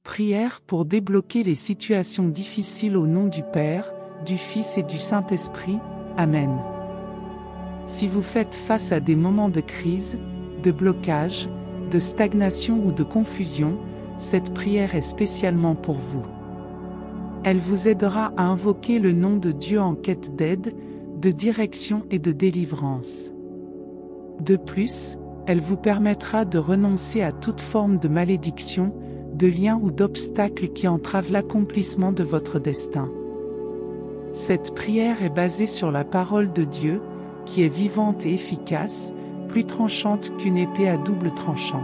Prière pour débloquer les situations difficiles au nom du Père, du Fils et du Saint-Esprit. Amen. Si vous faites face à des moments de crise, de blocage, de stagnation ou de confusion, cette prière est spécialement pour vous. Elle vous aidera à invoquer le nom de Dieu en quête d'aide, de direction et de délivrance. De plus, elle vous permettra de renoncer à toute forme de malédiction, de lien ou d'obstacle qui entrave l'accomplissement de votre destin. Cette prière est basée sur la parole de Dieu, qui est vivante et efficace, plus tranchante qu'une épée à double tranchant.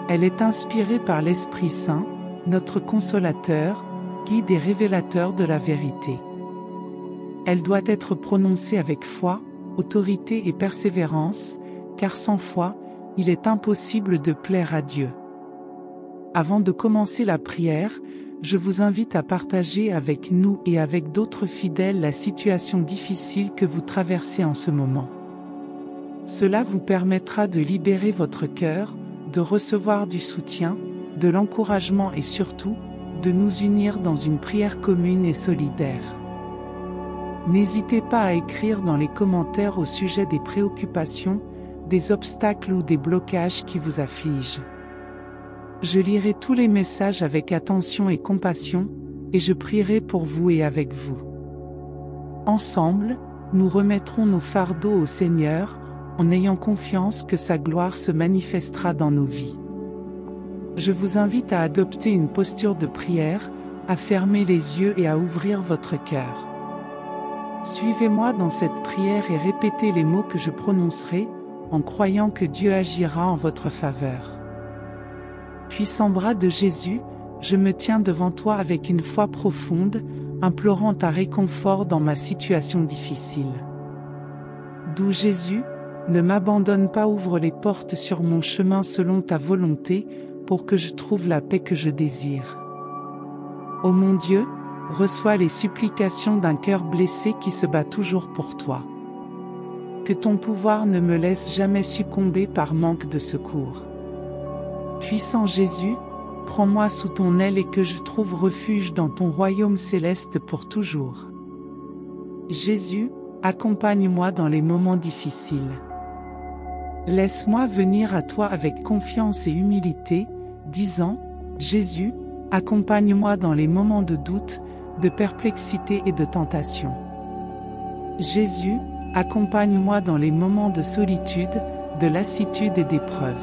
Elle est inspirée par l'Esprit Saint, notre consolateur, guide et révélateur de la vérité. Elle doit être prononcée avec foi, autorité et persévérance, car sans foi, il est impossible de plaire à Dieu. Avant de commencer la prière, je vous invite à partager avec nous et avec d'autres fidèles la situation difficile que vous traversez en ce moment. Cela vous permettra de libérer votre cœur, de recevoir du soutien, de l'encouragement et surtout, de nous unir dans une prière commune et solidaire. N'hésitez pas à écrire dans les commentaires au sujet des préoccupations, des obstacles ou des blocages qui vous affligent. Je lirai tous les messages avec attention et compassion, et je prierai pour vous et avec vous. Ensemble, nous remettrons nos fardeaux au Seigneur, en ayant confiance que sa gloire se manifestera dans nos vies. Je vous invite à adopter une posture de prière, à fermer les yeux et à ouvrir votre cœur. Suivez-moi dans cette prière et répétez les mots que je prononcerai, en croyant que Dieu agira en votre faveur. Puissant bras de Jésus, je me tiens devant toi avec une foi profonde, implorant ta réconfort dans ma situation difficile. Doux Jésus, ne m'abandonne pas, ouvre les portes sur mon chemin selon ta volonté, pour que je trouve la paix que je désire. Ô mon Dieu, reçois les supplications d'un cœur blessé qui se bat toujours pour toi. Que ton pouvoir ne me laisse jamais succomber par manque de secours. Puissant Jésus, prends-moi sous ton aile et que je trouve refuge dans ton royaume céleste pour toujours. Jésus, accompagne-moi dans les moments difficiles. Laisse-moi venir à toi avec confiance et humilité, disant, Jésus, accompagne-moi dans les moments de doute, de perplexité et de tentation. Jésus, accompagne-moi dans les moments de solitude, de lassitude et d'épreuve.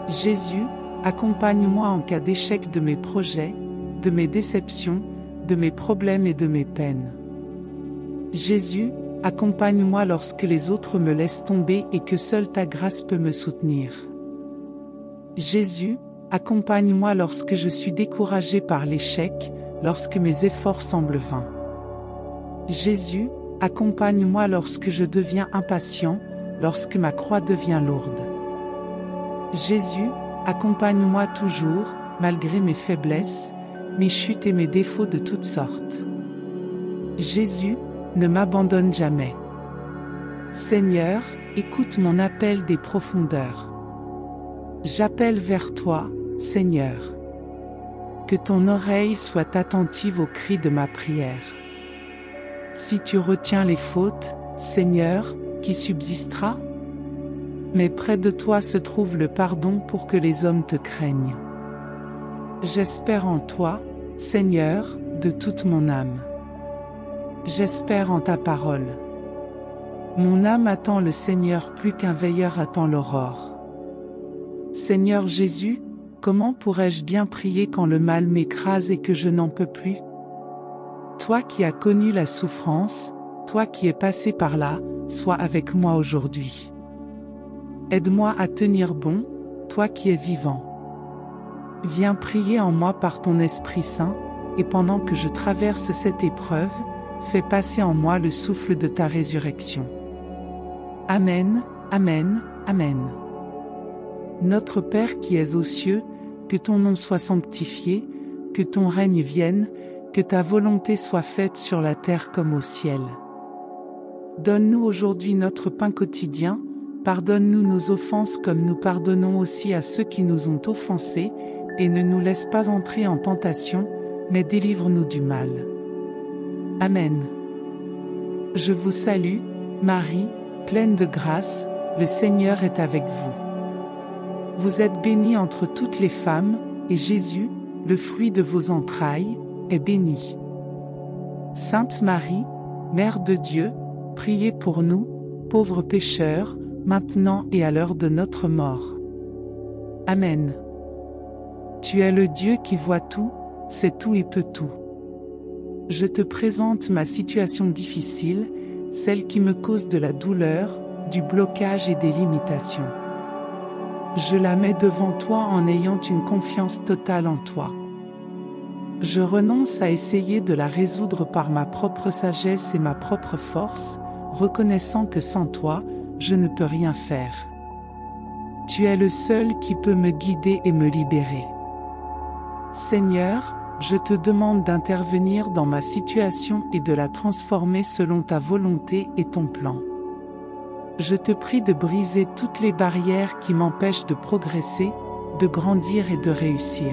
Jésus, accompagne-moi en cas d'échec de mes projets, de mes déceptions, de mes problèmes et de mes peines. Jésus, accompagne-moi lorsque les autres me laissent tomber et que seule ta grâce peut me soutenir. Jésus, accompagne-moi lorsque je suis découragé par l'échec, lorsque mes efforts semblent vains. Jésus, accompagne-moi lorsque je deviens impatient, lorsque ma croix devient lourde. Jésus, accompagne-moi toujours, malgré mes faiblesses, mes chutes et mes défauts de toutes sortes. Jésus, ne m'abandonne jamais. Seigneur, écoute mon appel des profondeurs. J'appelle vers toi, Seigneur. Que ton oreille soit attentive aux cris de ma prière. Si tu retiens les fautes, Seigneur, qui subsistera? Mais près de toi se trouve le pardon pour que les hommes te craignent. J'espère en toi, Seigneur, de toute mon âme. J'espère en ta parole. Mon âme attend le Seigneur plus qu'un veilleur attend l'aurore. Seigneur Jésus, comment pourrais-je bien prier quand le mal m'écrase et que je n'en peux plus? Toi qui as connu la souffrance, toi qui es passé par là, sois avec moi aujourd'hui. Aide-moi à tenir bon, toi qui es vivant. Viens prier en moi par ton Esprit Saint, et pendant que je traverse cette épreuve, fais passer en moi le souffle de ta résurrection. Amen, Amen, Amen. Notre Père qui es aux cieux, que ton nom soit sanctifié, que ton règne vienne, que ta volonté soit faite sur la terre comme au ciel. Donne-nous aujourd'hui notre pain quotidien, pardonne-nous nos offenses comme nous pardonnons aussi à ceux qui nous ont offensés, et ne nous laisse pas entrer en tentation, mais délivre-nous du mal. Amen. Je vous salue, Marie, pleine de grâce, le Seigneur est avec vous. Vous êtes bénie entre toutes les femmes, et Jésus, le fruit de vos entrailles, est béni. Sainte Marie, Mère de Dieu, priez pour nous, pauvres pécheurs, maintenant et à l'heure de notre mort. Amen. Tu es le Dieu qui voit tout, sait tout et peut tout. Je te présente ma situation difficile, celle qui me cause de la douleur, du blocage et des limitations. Je la mets devant toi en ayant une confiance totale en toi. Je renonce à essayer de la résoudre par ma propre sagesse et ma propre force, reconnaissant que sans toi, je ne peux rien faire. Tu es le seul qui peut me guider et me libérer. Seigneur, je te demande d'intervenir dans ma situation et de la transformer selon ta volonté et ton plan. Je te prie de briser toutes les barrières qui m'empêchent de progresser, de grandir et de réussir.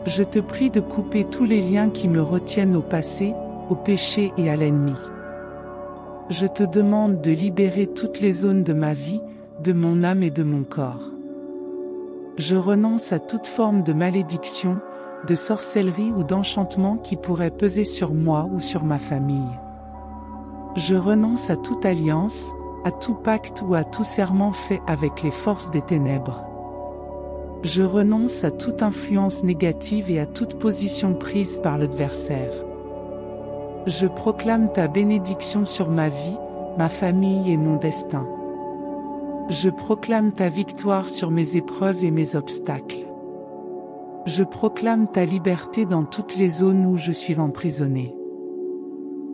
Je te prie de couper tous les liens qui me retiennent au passé, au péché et à l'ennemi. Je te demande de libérer toutes les zones de ma vie, de mon âme et de mon corps. Je renonce à toute forme de malédiction, de sorcellerie ou d'enchantement qui pourrait peser sur moi ou sur ma famille. Je renonce à toute alliance, à tout pacte ou à tout serment fait avec les forces des ténèbres. Je renonce à toute influence négative et à toute position prise par l'adversaire. Je proclame ta bénédiction sur ma vie, ma famille et mon destin. Je proclame ta victoire sur mes épreuves et mes obstacles. Je proclame ta liberté dans toutes les zones où je suis emprisonné.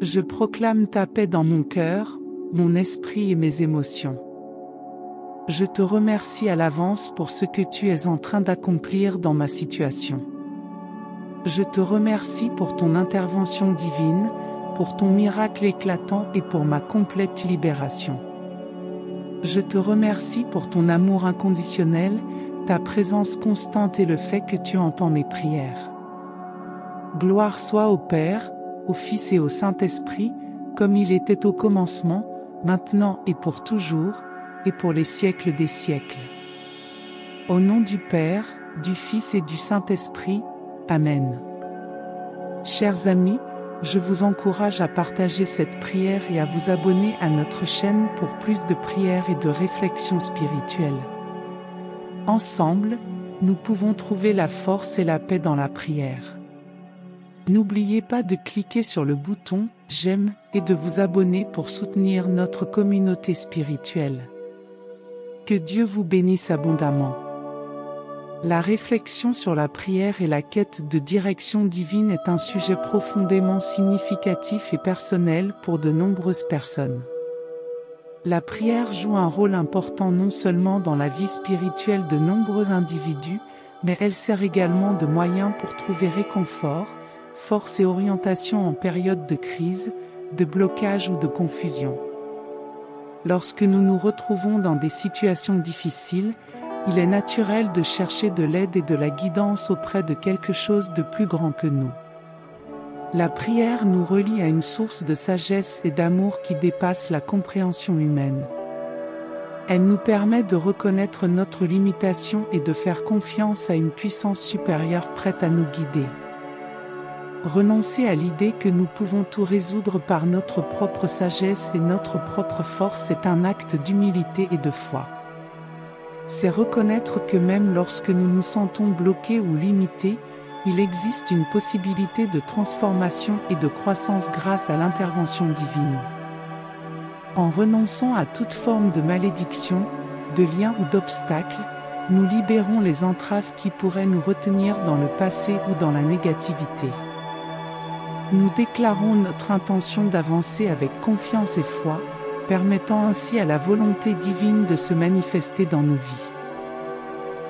Je proclame ta paix dans mon cœur, mon esprit et mes émotions. Je te remercie à l'avance pour ce que tu es en train d'accomplir dans ma situation. Je te remercie pour ton intervention divine, pour ton miracle éclatant et pour ma complète libération. Je te remercie pour ton amour inconditionnel, ta présence constante et le fait que tu entends mes prières. Gloire soit au Père, au Fils et au Saint-Esprit, comme il était au commencement, maintenant et pour toujours, et pour les siècles des siècles. Au nom du Père, du Fils et du Saint-Esprit, Amen. Chers amis, je vous encourage à partager cette prière et à vous abonner à notre chaîne pour plus de prières et de réflexions spirituelles. Ensemble, nous pouvons trouver la force et la paix dans la prière. N'oubliez pas de cliquer sur le bouton « J'aime » et de vous abonner pour soutenir notre communauté spirituelle. Que Dieu vous bénisse abondamment. La réflexion sur la prière et la quête de direction divine est un sujet profondément significatif et personnel pour de nombreuses personnes. La prière joue un rôle important non seulement dans la vie spirituelle de nombreux individus, mais elle sert également de moyen pour trouver réconfort, force et orientation en période de crise, de blocage ou de confusion. Lorsque nous nous retrouvons dans des situations difficiles, il est naturel de chercher de l'aide et de la guidance auprès de quelque chose de plus grand que nous. La prière nous relie à une source de sagesse et d'amour qui dépasse la compréhension humaine. Elle nous permet de reconnaître notre limitation et de faire confiance à une puissance supérieure prête à nous guider. Renoncer à l'idée que nous pouvons tout résoudre par notre propre sagesse et notre propre force est un acte d'humilité et de foi. C'est reconnaître que même lorsque nous nous sentons bloqués ou limités, il existe une possibilité de transformation et de croissance grâce à l'intervention divine. En renonçant à toute forme de malédiction, de lien ou d'obstacle, nous libérons les entraves qui pourraient nous retenir dans le passé ou dans la négativité. Nous déclarons notre intention d'avancer avec confiance et foi, permettant ainsi à la volonté divine de se manifester dans nos vies.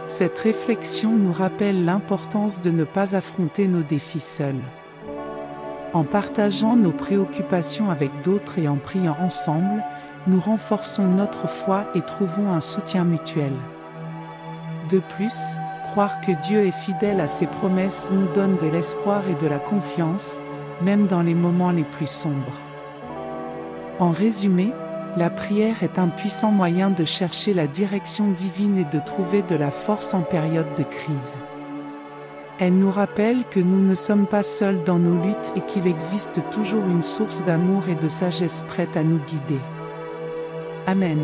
Cette réflexion nous rappelle l'importance de ne pas affronter nos défis seuls. En partageant nos préoccupations avec d'autres et en priant ensemble, nous renforçons notre foi et trouvons un soutien mutuel. De plus, Croire que Dieu est fidèle à ses promesses nous donne de l'espoir et de la confiance, même dans les moments les plus sombres. En résumé, la prière est un puissant moyen de chercher la direction divine et de trouver de la force en période de crise. Elle nous rappelle que nous ne sommes pas seuls dans nos luttes et qu'il existe toujours une source d'amour et de sagesse prête à nous guider. Amen.